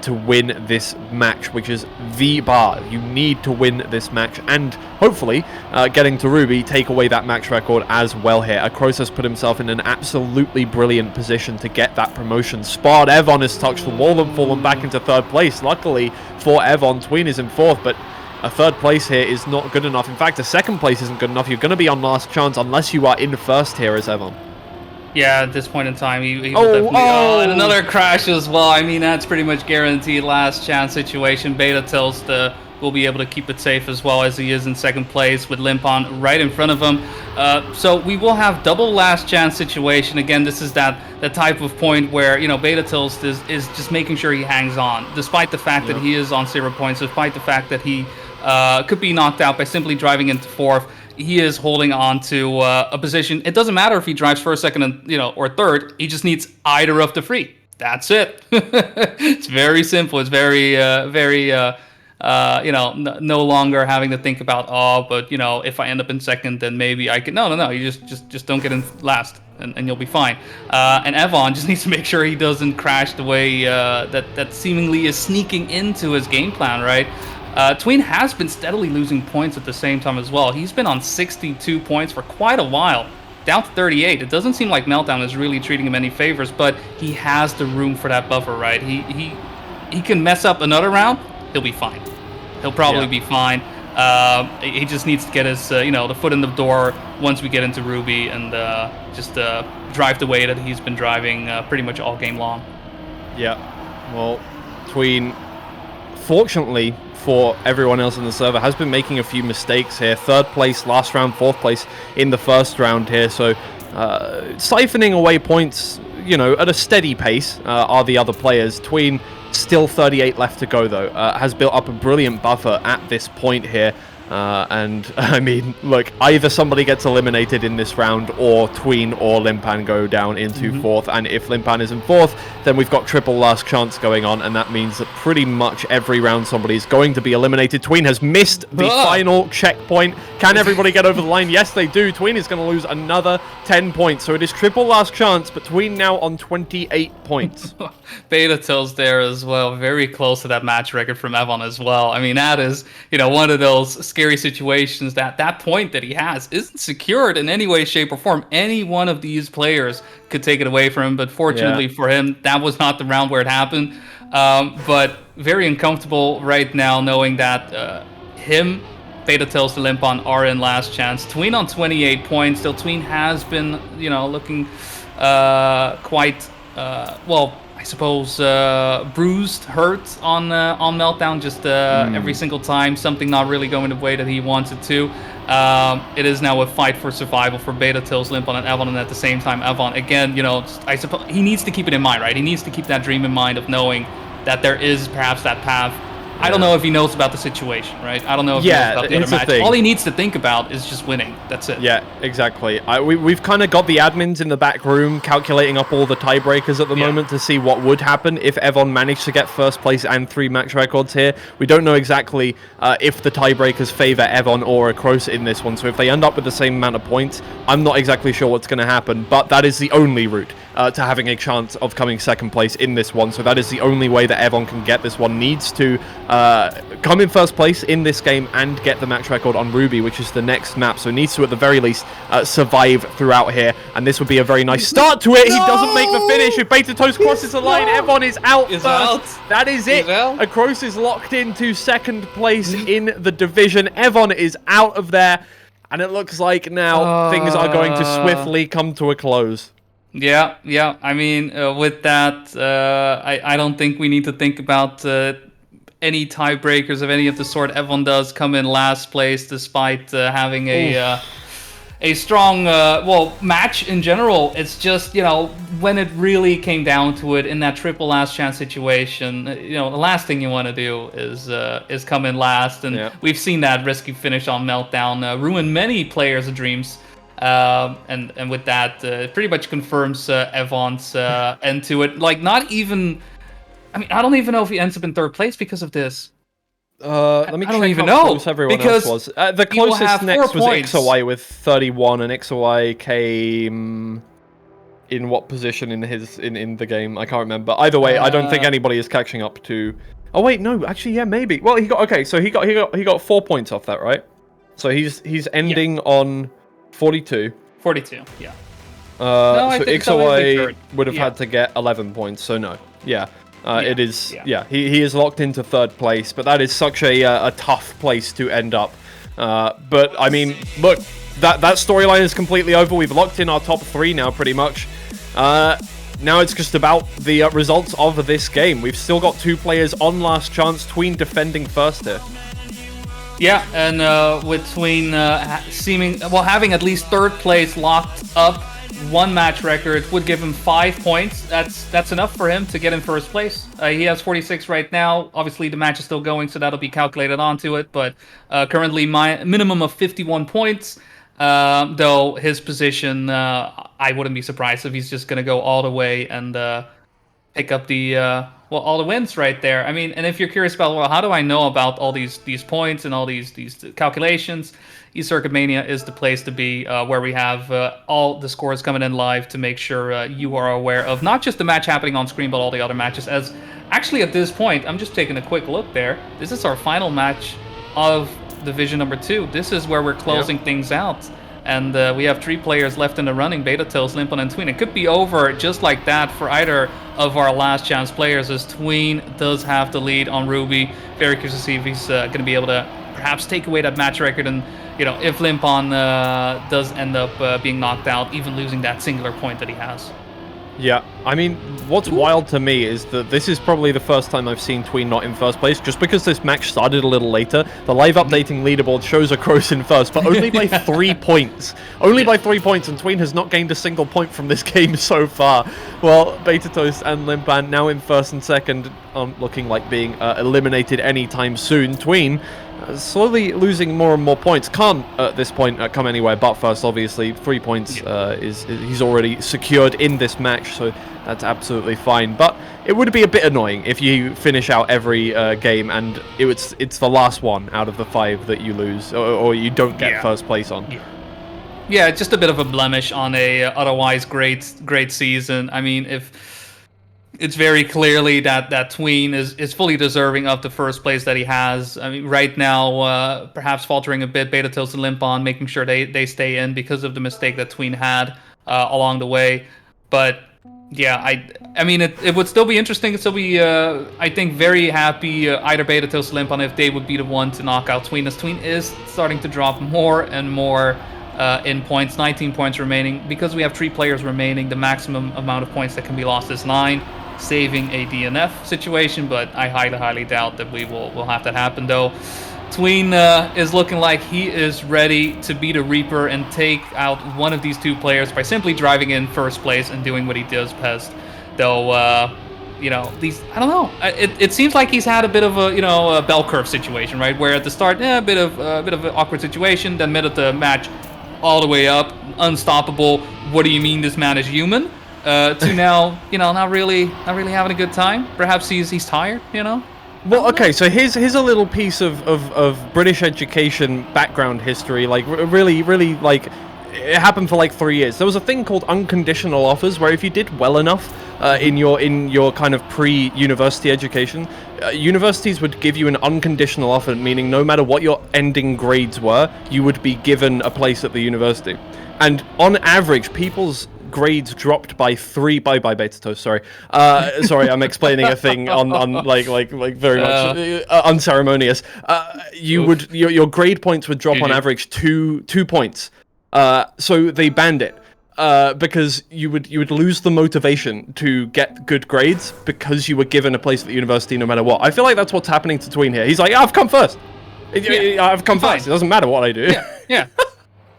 to win this match, which is the bar. You need to win this match, and hopefully getting to Ruby, take away that match record as well here. evoN has put himself in an absolutely brilliant position to get that promotion spot. evoN has touched the wall and fallen back into 3rd place. Luckily for evoN, Tween is in 4th, but a 3rd place here is not good enough. In fact, a 2nd place isn't good enough. You're going to be on last chance unless you are in 1st here as evoN. Yeah, at this point in time, he will definitely... and another crash as well. I mean, that's pretty much guaranteed last chance situation. Betatoast will be able to keep it safe as well, as he is in second place with Limpan right in front of him. So we will have double last chance situation. Again, this is that type of point where, you know, Betatoast is just making sure he hangs on, despite the fact that he is on 0 points, despite the fact that he could be knocked out by simply driving into fourth. He is holding on to a position. It doesn't matter if he drives first, second, and or third. He just needs either of the three. That's it. It's very simple. It's very, no longer having to think about, but if I end up in second, then maybe I can. No. You just don't get in last, and you'll be fine. And evoN just needs to make sure he doesn't crash the way that seemingly is sneaking into his game plan, right? Tween has been steadily losing points at the same time as well. He's been on 62 points for quite a while, down to 38. It doesn't seem like Meltdown is really treating him any favors, but he has the room for that buffer, right? He can mess up another round, he'll be fine. He'll probably be fine. He just needs to get his, the foot in the door once we get into Ruby and just drive the way that he's been driving pretty much all game long. Yeah, well, Tween, fortunately for everyone else in the server, has been making a few mistakes here. Third place last round, fourth place in the first round here, so siphoning away points, at a steady pace are the other players. Tween, still 38 left to go though, has built up a brilliant buffer at this point here. And I mean, look, either somebody gets eliminated in this round, or Tween or Limpan go down into fourth. And if Limpan is in fourth, then we've got triple last chance going on, and that means that pretty much every round somebody is going to be eliminated. Tween has missed the final checkpoint. Can everybody get over the line? Yes, they do. Tween is going to lose another 10 points, so it is triple last chance, but Tween now on 28 points. Betatoast there as well, very close to that match record from evoN as well. I mean, that is, one of those scary situations that point that he has isn't secured in any way, shape, or form. Any one of these players could take it away from him, but fortunately for him, that was not the round where it happened. But very uncomfortable right now knowing that him, Betatoast, and Limpan are in last chance. Tween on 28 points. Still, Tween has been, looking quite, I suppose, bruised, hurt on Meltdown, just every single time, something not really going the way that he wants it to. It is now a fight for survival for Betatoast, Limpan, and evoN, and at the same time, evoN, again, I suppose he needs to keep it in mind, right? He needs to keep that dream in mind of knowing that there is perhaps that path. I don't know if he knows about the situation, right? I don't know if he knows about the other match. All he needs to think about is just winning. That's it. Yeah, exactly. We've kind of got the admins in the back room calculating up all the tiebreakers at the moment to see what would happen if evoN managed to get first place and 3 match records here. We don't know exactly if the tiebreakers favor evoN or evoN in this one, so if they end up with the same amount of points, I'm not exactly sure what's going to happen, but that is the only route to having a chance of coming second place in this one, so that is the only way that evoN can get this one. Needs to come in first place in this game and get the match record on Ruby, which is the next map, so needs to at the very least survive throughout here, and this would be a very nice start to it. He doesn't make the finish. If Betatoast crosses the line, evoN is out first. That is it. evoN is locked into second place in the division. evoN is out of there, and it looks like now things are going to swiftly come to a close. Yeah. I mean, with that, I don't think we need to think about any tiebreakers of any of the sort. evoN does come in last place despite having a strong match in general. It's just, when it really came down to it in that triple last chance situation, the last thing you want to do is come in last, and we've seen that risky finish on Meltdown ruin many players' dreams. And with that, it pretty much confirms evoN's end to it. Like, not even... I mean, I don't even know if he ends up in third place because of this. Let me I don't check even how know, close everyone because else was. The closest next was evoY with 31, and evoY came in what position in the game? I can't remember. Either way, I don't think anybody is catching up to... Oh wait, no, actually, yeah, maybe. Well, he got 4 points off that, right? So he's ending on 42. 42, yeah. So evoY would have had to get 11 points, so no. Yeah. It is, he is locked into third place, but that is such a tough place to end up. But, I mean, look, that storyline is completely over. We've locked in our top 3 now, pretty much. Now it's just about the results of this game. We've still got 2 players on last chance. Tween defending first here. Yeah, and with Tween having at least third place locked up, one match record would give him 5 points. That's enough for him to get in first place. He has 46 right now. Obviously, the match is still going, so that'll be calculated onto it. But currently, my minimum of 51 points. Though his position, I wouldn't be surprised if he's just going to go all the way and pick up the all the wins right there. I mean, and if you're curious about, well, how do I know about all these points and all these calculations? eCircuit Mania is the place to be, where we have all the scores coming in live to make sure you are aware of not just the match happening on screen, but all the other matches. As actually at this point, I'm just taking a quick look there. This is our final match of Division number 2. This is where we're closing things out. And we have 3 players left in the running, Betatoast, Limpan, and Tween. It could be over just like that for either of our last chance players, as Tween does have the lead on Ruby. Very curious to see if he's going to be able to perhaps take away that match record. And, you know, if Limpan does end up being knocked out, even losing that singular point that he has. Yeah, I mean, what's wild to me is that this is probably the first time I've seen Tween not in first place, just because this match started a little later. The live updating leaderboard shows eCross in first, but only by 3 points. Only by 3 points, and Tween has not gained a single point from this game so far. Well, Betatoast and Limpan now in first and second, looking like being eliminated anytime soon. Tween slowly losing more and more points. Can't at this point come anywhere but first, obviously. 3 points he's already secured in this match, so that's absolutely fine. But it would be a bit annoying if you finish out every game and it's the last one out of the 5 that you lose, or you don't get first place on. Yeah, just a bit of a blemish on a otherwise great season. I mean, if it's very clearly that Tween is fully deserving of the first place that he has. I mean, right now, perhaps faltering a bit, Betatoast and Limpan making sure they stay in because of the mistake that Tween had along the way. But yeah, I mean, it would still be interesting. So we, I think, very happy either Betatoast or Limpan if they would be the one to knock out Tween, as Tween is starting to drop more and more in points. 19 points remaining. Because we have 3 players remaining, the maximum amount of points that can be lost is 9. Saving a DNF situation, but I highly doubt that we'll have that happen. Though Tween is looking like he is ready to be the Reaper and take out one of these 2 players by simply driving in first place and doing what he does best. Though you know, I don't know. It seems like he's had a bit of a bell curve situation, right? Where at the start, a bit of an awkward situation, then mid of the match, all the way up, unstoppable. What do you mean this man is human? To now, not really having a good time. Perhaps he's tired, Well, okay, so here's a little piece of British education background history. Like, really, like, it happened for like 3 years. There was a thing called unconditional offers, where if you did well enough in your kind of pre-university education, universities would give you an unconditional offer, meaning no matter what your ending grades were, you would be given a place at the university. And on average, people's grades dropped by 3 by Betatoast, sorry. Sorry, I'm explaining a thing on like very much unceremonious. Your grade points would drop on average 2 points. So they banned it. Because you would lose the motivation to get good grades because you were given a place at the university no matter what. I feel like that's what's happening to Tween here. He's like, I've come first. I've come first. It doesn't matter what I do. Yeah.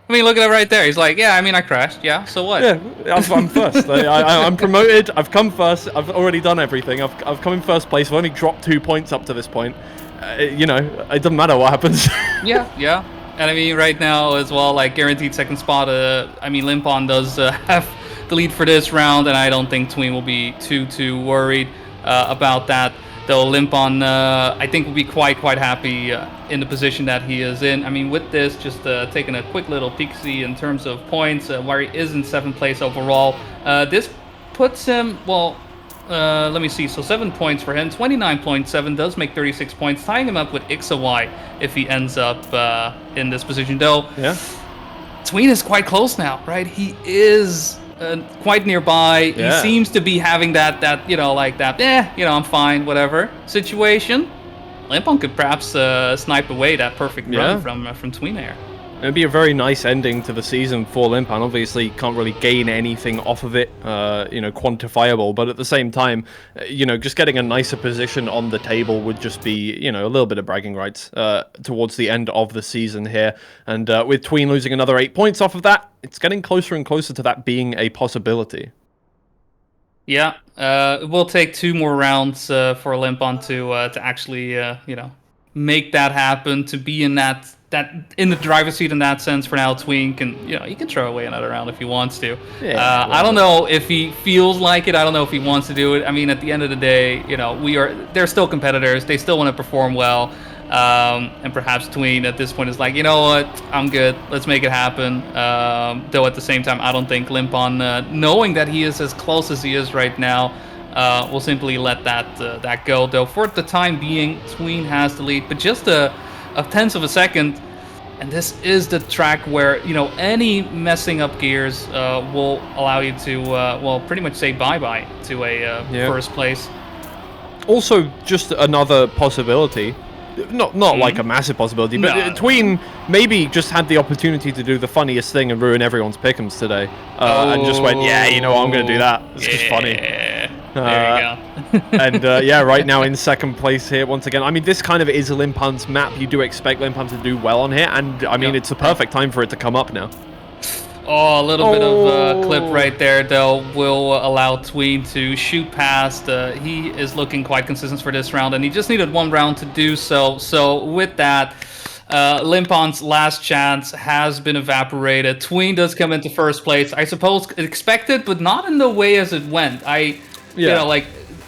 I mean, look at it right there. He's like, I mean, I crashed. Yeah, so what? Yeah, I'm first. I'm promoted. I've come first. I've already done everything. I've come in first place. I've only dropped 2 points up to this point. It doesn't matter what happens. Yeah. And I mean, right now as well, like, guaranteed second spot. I mean, Limpan does have the lead for this round, and I don't think Tween will be too worried about that. Though Limpan, I think, will be quite happy in the position that he is in. I mean, with this, just taking a quick little peek-see in terms of points, where he is in 7th place overall. This puts him, let me see, so 7 points for him. 29.7 does make 36 points, tying him up with evoN if he ends up in this position. Though, Tween is quite close now, right? He is quite nearby. He seems to be having that I'm fine, whatever situation. Limpan could perhaps snipe away that perfect run from Tween here. It'd be a very nice ending to the season for Limpan. Obviously, can't really gain anything off of it, quantifiable. But at the same time, just getting a nicer position on the table would just be, a little bit of bragging rights towards the end of the season here. And with Tween losing another 8 points off of that, it's getting closer and closer to that being a possibility. Yeah, it will take 2 more rounds for Limpan to actually, make that happen, to be in that in the driver's seat in that sense. For now, Tween can, he can throw away another round if he wants to. Yeah, I don't know if he feels like it. I don't know if he wants to do it. I mean, at the end of the day, they're still competitors. They still want to perform well. And perhaps Tween at this point is like, you know what, I'm good. Let's make it happen. Though at the same time, I don't think Limpan, knowing that he is as close as he is right now, will simply let that go. Though for the time being, Tween has the lead, but just a tenth of a second. And this is the track where, any messing up gears will allow you to, pretty much say bye-bye to a first place. Also, just another possibility. Not like a massive possibility, but Tween maybe just had the opportunity to do the funniest thing and ruin everyone's pick'ems today. And just went, I'm going to do that. It's just funny. There you go. And right now in second place here once again. I mean, this kind of is Limpan's map. You do expect Limpan to do well on here, and I mean, it's a perfect time for it to come up now. Oh, a little bit of clip right there, though, will allow Tween to shoot past. He is looking quite consistent for this round, and he just needed 1 round to do so. So with that, Limpan's last chance has been evaporated. Tween does come into first place. I suppose expected, but not in the way as it went.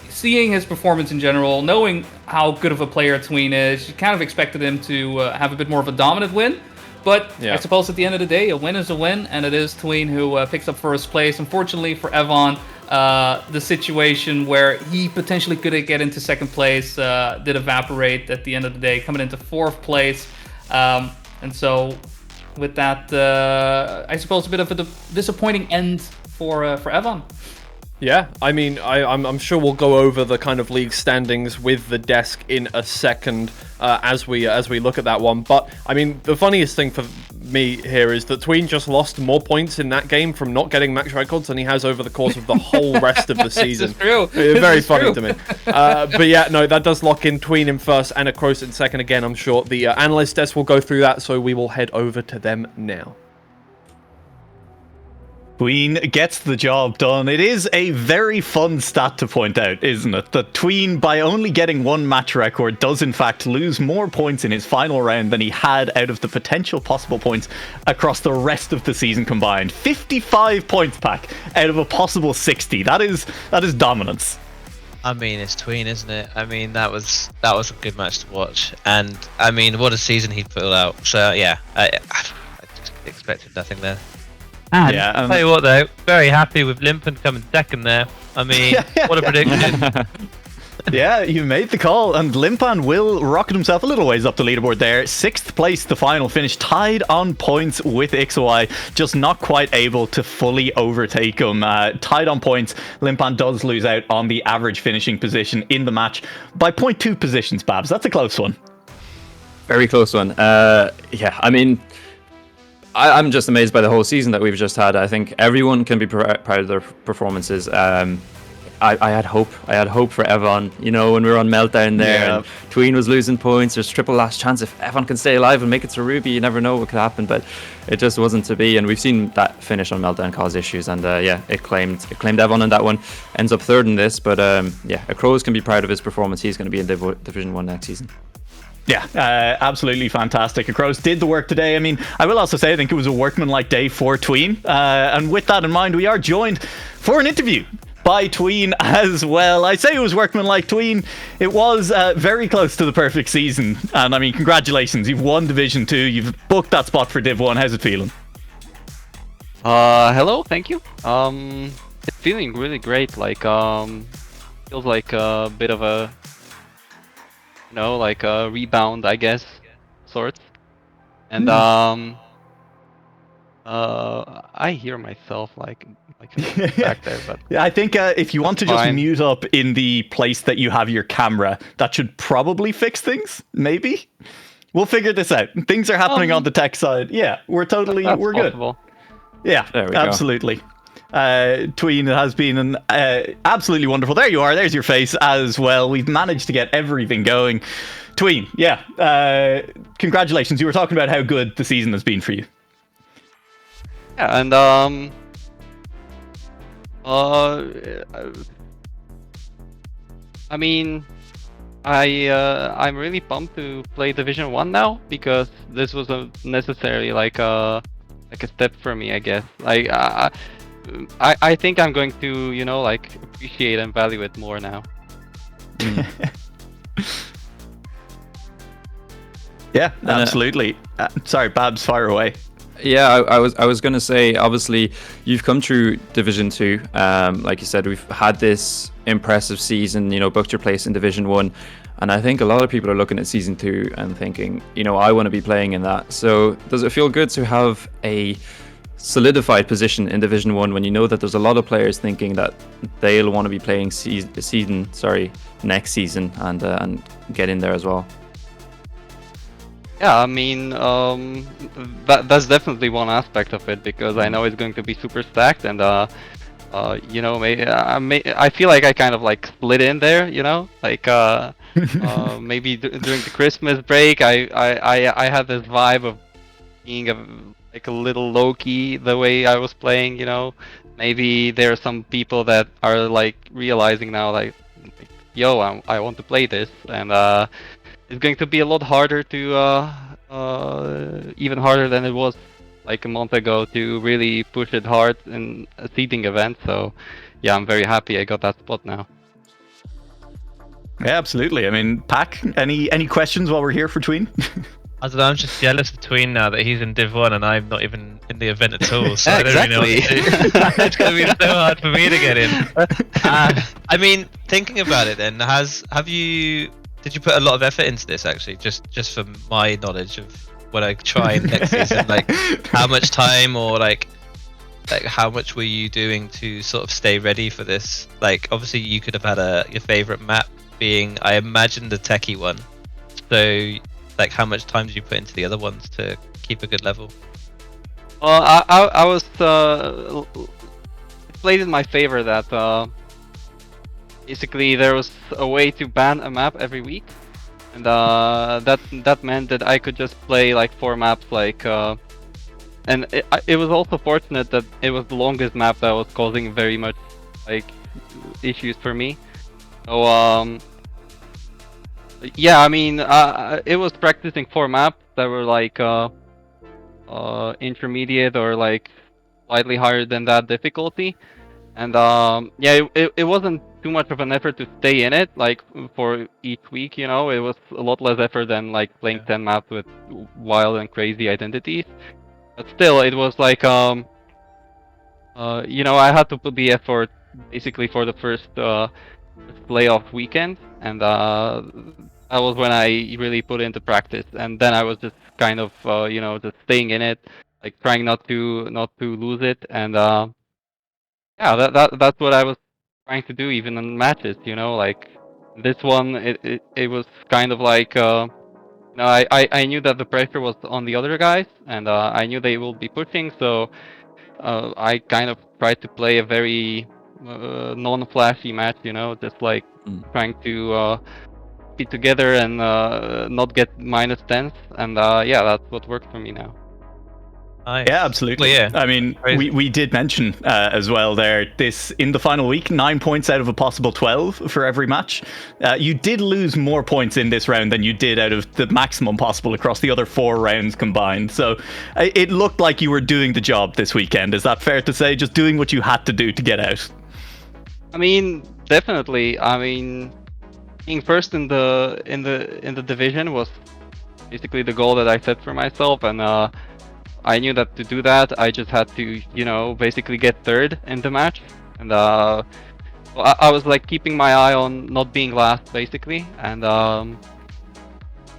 Seeing his performance in general, knowing how good of a player Tween is, you kind of expected him to have a bit more of a dominant win. But I suppose at the end of the day, a win is a win, and it is Tween who picks up first place. Unfortunately for evoN, the situation where he potentially could get into second place did evaporate at the end of the day, coming into fourth place. And so with that, I suppose a bit of a disappointing end for evoN. Yeah, I mean, I'm sure we'll go over the kind of league standings with the desk in a second as we look at that one. But I mean, the funniest thing for me here is that Tween just lost more points in that game from not getting max records than he has over the course of the whole rest of the season. This is true. Very funny to me. But yeah, no, that does lock in Tween in first and Across in second. Again, I'm sure the analyst desk will go through that, so we will head over to them now. Tween gets the job done. It is a very fun stat to point out, isn't it? That Tween, by only getting 1 match record, does in fact lose more points in his final round than he had out of the potential possible points across the rest of the season combined. 55 points, Pack, out of a possible 60. That is dominance. I mean, it's Tween, isn't it? I mean, that was a good match to watch, and I mean, what a season he put out. So yeah, I just expected nothing there. And I'll tell you what though, very happy with Limpan coming second there. I mean, what a prediction. Yeah, you made the call, and Limpan will rocket himself a little ways up the leaderboard there. 6th place, the final finish, tied on points with evoN, just not quite able to fully overtake him. Tied on points, Limpan does lose out on the average finishing position in the match by 0.2 positions, Babs. That's a close one. Very close one. I mean, I'm just amazed by the whole season that we've just had. I think everyone can be proud of their performances. I had hope. I had hope for evoN. When we were on Meltdown there, and Tween was losing points. There's triple last chance. If evoN can stay alive and make it to Ruby, you never know what could happen. But it just wasn't to be. And we've seen that finish on Meltdown cause issues. And it claimed evoN in that one. Ends up third in this. But Acrows can be proud of his performance. He's going to be in Division 1 next season. Yeah, absolutely fantastic. Across did the work today. I mean, I will also say I think it was a workmanlike day for Tween. And with that in mind, we are joined for an interview by Tween as well. I say it was workmanlike, Tween. It was very close to the perfect season. And I mean, congratulations. You've won Division 2. You've booked that spot for Div 1. How's it feeling? Hello, thank you. It's feeling really great. Like, feels like a bit of a like a rebound, I guess, sorts. And I hear myself like back there, but yeah, I think if you want to just mute up in the place that you have your camera, that should probably fix things. Maybe We'll figure this out. Things are happening on the tech side. Yeah, we're good. Possible. Yeah, There we go. absolutely. Tween, it has been absolutely wonderful. There you are. There's your face as well. We've managed to get everything going. Tween, yeah. Congratulations. You were talking about how good the season has been for you. Yeah, and I mean, I'm really pumped to play Division 1 now, because this was a necessary like a step for me, I guess. Like I think I'm going to, you know, like appreciate and value it more now. Yeah, absolutely. Sorry, Babs, fire away. Yeah, I was gonna say, obviously you've come through Division 2. Like you said, we've had this impressive season, you know, booked your place in Division 1, and I think a lot of people are looking at Season 2 and thinking, you know, I want to be playing in that. So does it feel good to have a solidified position in Division 1 when you know that there's a lot of players thinking that they'll want to be playing next season and get in there as well? Yeah, I mean, that's definitely one aspect of it, because I know it's going to be super stacked, and you know, I feel like I kind of like slid in there, you know, like maybe during the Christmas break, I had this vibe of being like a little low key the way I was playing, you know. Maybe there are some people that are like realizing now, like yo, I want to play this, and it's going to be a lot harder to even harder than it was like a month ago to really push it hard in a seeding event. So yeah, I'm very happy I got that spot now. Yeah, absolutely. I mean, Pack, any questions while we're here for Tween? I don't know, I'm just jealous of Tween now that he's in Div 1 and I'm not even in the event at all. So Yeah, I don't really know what exactly. to do. It's going to be so hard for me to get in. I mean, thinking about it then, did you put a lot of effort into this actually? Just from my knowledge of when I try next season, like how much time or like how much were you doing to sort of stay ready for this? Like obviously you could have had your favorite map being, I imagine, the techie one. So like how much time did you put into the other ones to keep a good level? Well, I was played in my favor that basically there was a way to ban a map every week, and that meant that I could just play like 4 maps, like and it was also fortunate that it was the longest map that was causing very much like issues for me. So yeah, I mean, it was practicing 4 maps that were like intermediate or like slightly higher than that difficulty, and yeah, it wasn't too much of an effort to stay in it like for each week, you know. It was a lot less effort than like playing 10 maps with wild and crazy identities, but still it was like you know, I had to put the effort basically for the first playoff weekend, and that was when I really put into practice, and then I was just kind of you know, just staying in it, like trying not to lose it, and yeah, that's what I was trying to do even in matches, you know. Like this one, it was kind of like you know, I knew that the pressure was on the other guys, and I knew they will be pushing, so I kind of tried to play a very non-flashy match, you know, just like trying to be together and not get minus 10s, and yeah, that's what worked for me now. Nice. Yeah, absolutely. Well, yeah. I mean, we did mention as well there, this in the final week, 9 points out of a possible 12 for every match. You did lose more points in this round than you did out of the maximum possible across the other 4 rounds combined. So it looked like you were doing the job this weekend. Is that fair to say? Just doing what you had to do to get out? I mean, definitely. I mean, being first in the division was basically the goal that I set for myself, and I knew that to do that, I just had to, you know, basically get third in the match, and well, I was like keeping my eye on not being last, basically, and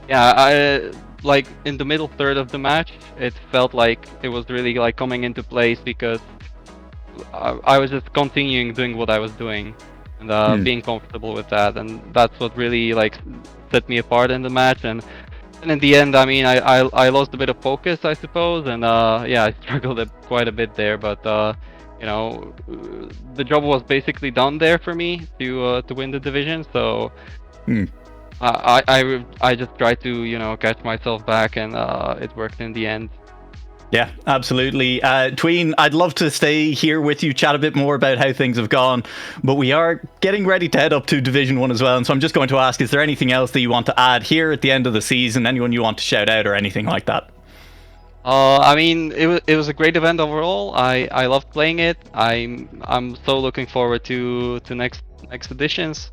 yeah, I like in the middle third of the match, it felt like it was really like coming into place, because I was just continuing doing what I was doing, and being comfortable with that, and that's what really like set me apart in the match. And And in the end, I mean, I lost a bit of focus, I suppose, and yeah, I struggled quite a bit there. But you know, the job was basically done there for me to win the division. So I just tried to, you know, catch myself back, and it worked in the end. Yeah, absolutely. Tween, I'd love to stay here with you, chat a bit more about how things have gone, but we are getting ready to head up to Division 1 as well, and so I'm just going to ask, is there anything else that you want to add here at the end of the season? Anyone you want to shout out or anything like that? I mean, it was a great event overall. I loved playing it. I'm so looking forward to next editions,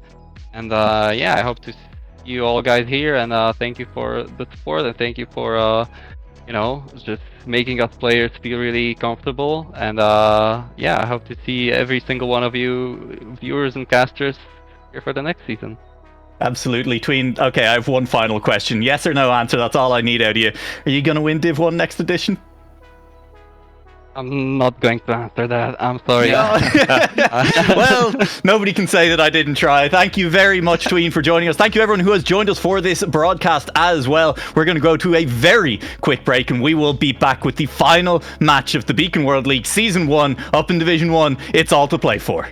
and yeah, I hope to see you all guys here. And thank you for the support, and thank you for you know, just making us players feel really comfortable. And yeah, I hope to see every single one of you viewers and casters here for the next season. Absolutely. Tween, okay, I have one final question. Yes or no answer, that's all I need out of you. Are you going to win Div 1 next edition? I'm not going to answer that. I'm sorry. Well, nobody can say that I didn't try. Thank you very much, Tween, for joining us. Thank you, everyone who has joined us for this broadcast as well. We're going to go to a very quick break, and we will be back with the final match of the Beacon World League Season 1 up in Division 1. It's all to play for.